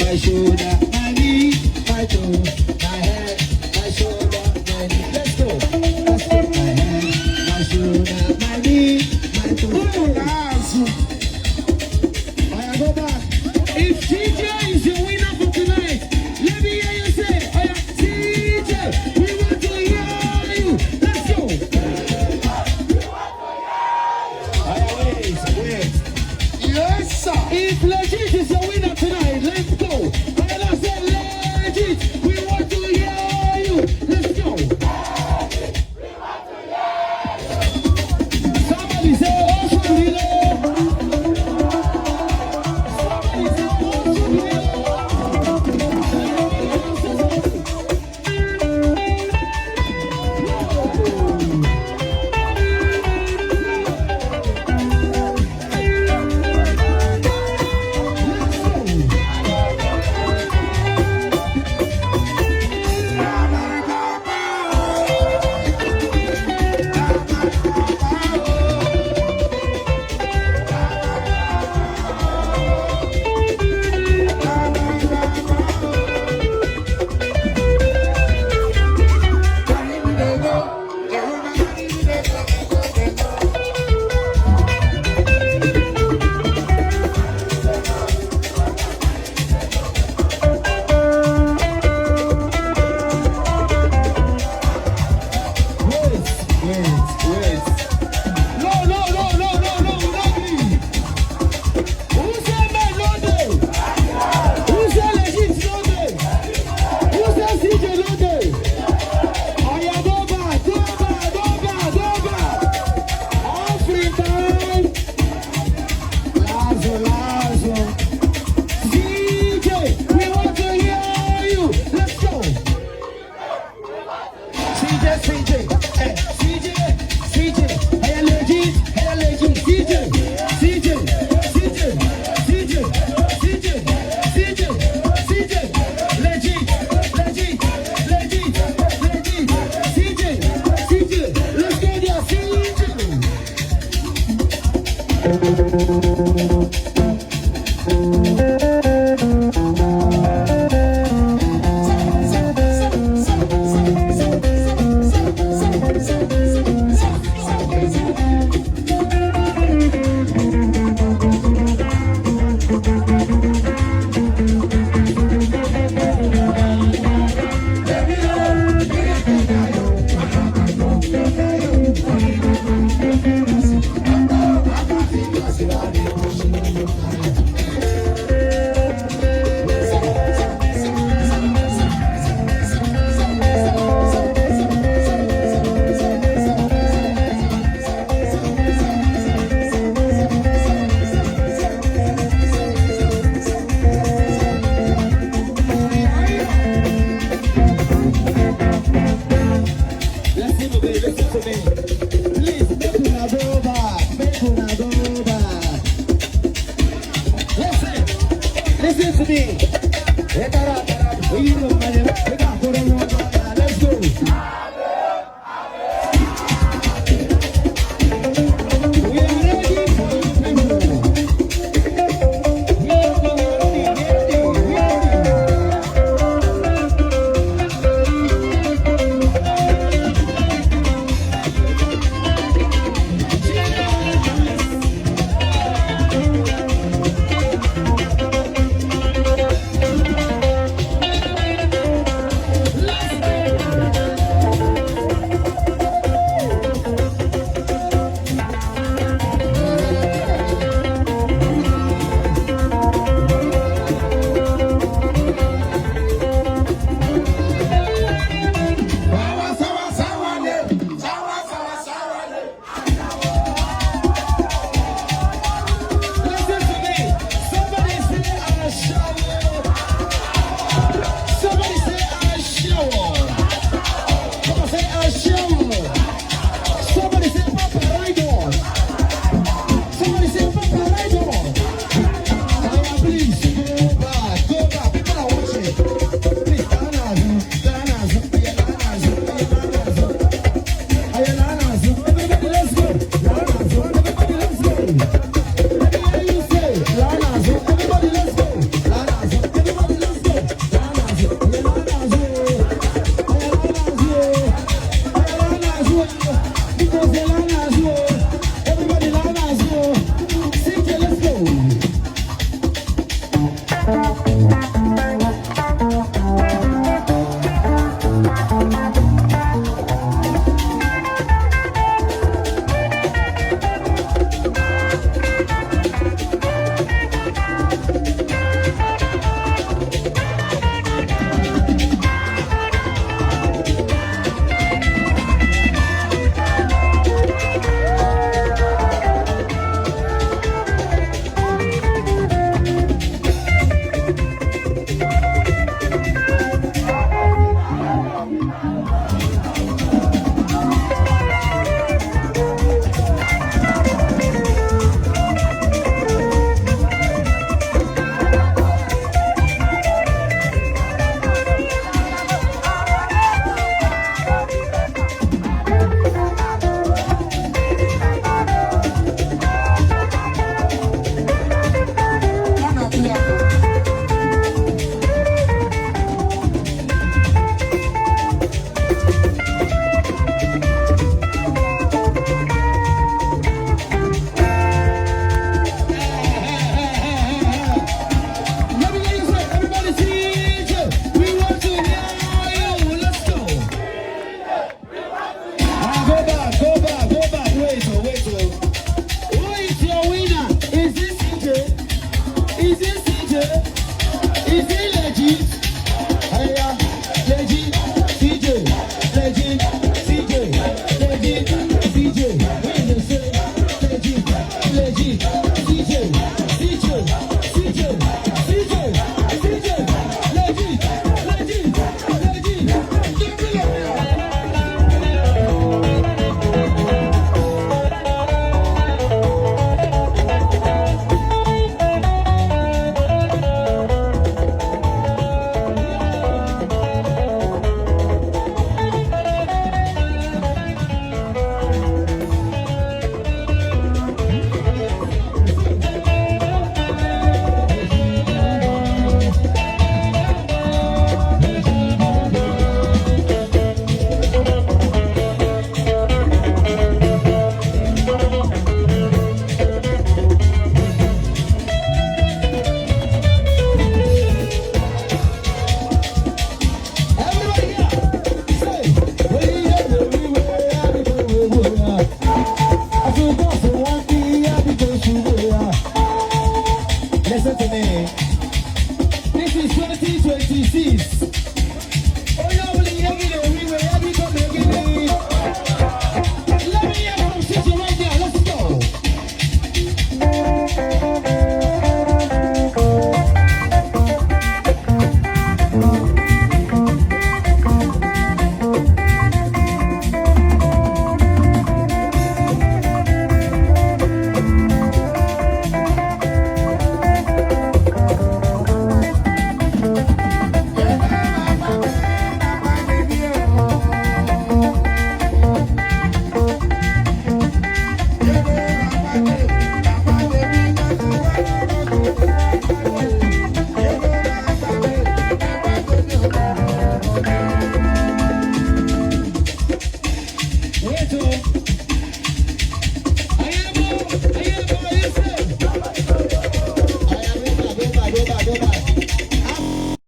my shoulder, my knee, my toe, my head, my shoulder, my knee. Let's go. Let's go. My head, my shoulder, my knee, my toe. I go back. If CJ is your winner for tonight, let me hear you say, oh yeah, CJ, we want to hear you. Let's go. Wait. Yes, sir. If Legit is your winner tonight, let's go. And I said, Legit, we want to hear you. Let's go. Somebody say, also below. Somebody say, also below. Wait. No, me. Who said man no day? Who said Legit no day? Who said CJ no day? Oh yeah, go back. Offering time. Lazo. CJ, we want to hear you. Let's go. CJ. Hey, CJ. Hey, Legit. CJ. Legit. CJ. Let's go there, CJ. Zealand.